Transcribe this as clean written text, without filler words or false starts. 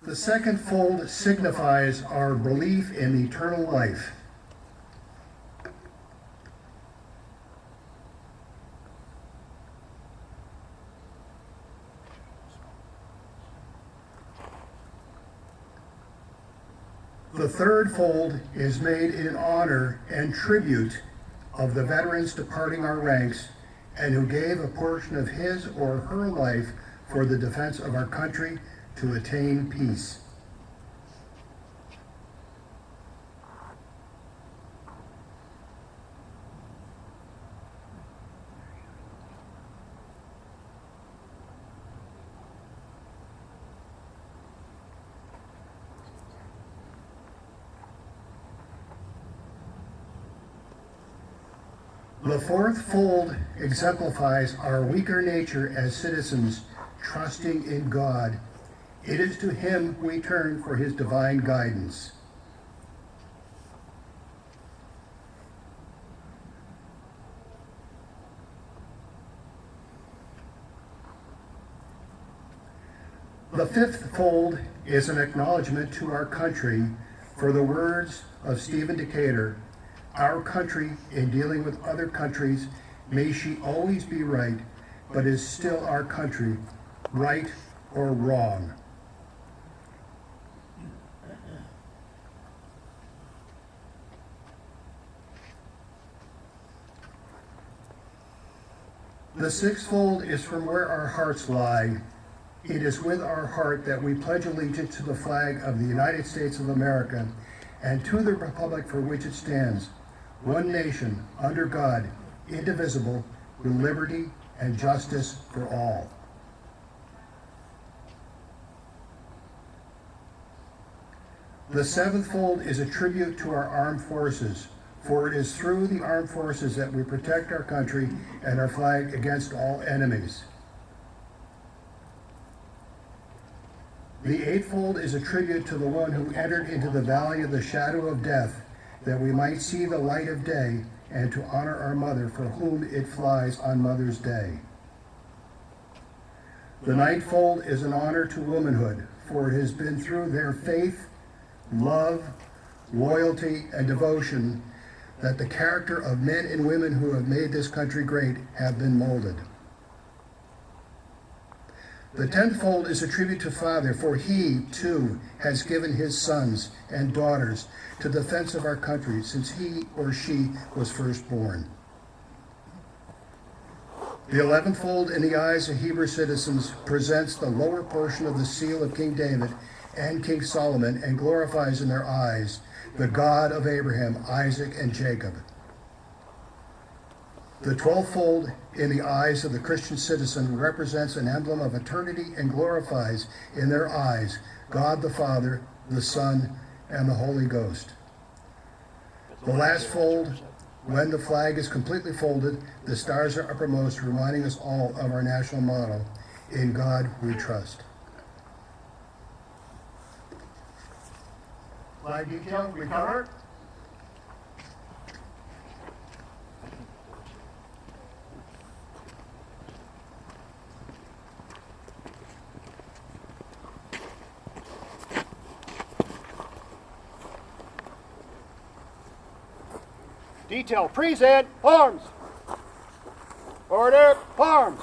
The second fold signifies our belief in eternal life. The third fold is made in honor and tribute of the veterans departing our ranks and who gave a portion of his or her life for the defense of our country to attain peace. The fourth fold exemplifies our weaker nature as citizens trusting in God. It is to Him we turn for His divine guidance. The fifth fold is an acknowledgement to our country for the words of Stephen Decatur. Our country, in dealing with other countries, may she always be right, but is still our country, right or wrong. The sixth fold is from where our hearts lie. It is with our heart that we pledge allegiance to the flag of the United States of America and to the republic for which it stands, one nation, under God, indivisible, with liberty and justice for all. The seventh fold is a tribute to our armed forces, for it is through the armed forces that we protect our country and our flag against all enemies. The eightfold is a tribute to the one who entered into the valley of the shadow of death, that we might see the light of day, and to honor our mother, for whom it flies on Mother's Day. The ninefold is an honor to womanhood, for it has been through their faith, love, loyalty, and devotion that the character of men and women who have made this country great have been molded. The tenfold is a tribute to Father, for He, too, has given His sons and daughters to the defense of our country since he or she was first born. The 11th fold in the eyes of Hebrew citizens presents the lower portion of the seal of King David and King Solomon and glorifies in their eyes the God of Abraham, Isaac, and Jacob. The 12th fold in the eyes of the Christian citizen represents an emblem of eternity and glorifies in their eyes God the Father, the Son, and the Holy Ghost. The last fold, when the flag is completely folded, the stars are uppermost, reminding us all of our national motto, "In God we trust." Flag detail, recover. Detail, present, arms. Order, arms.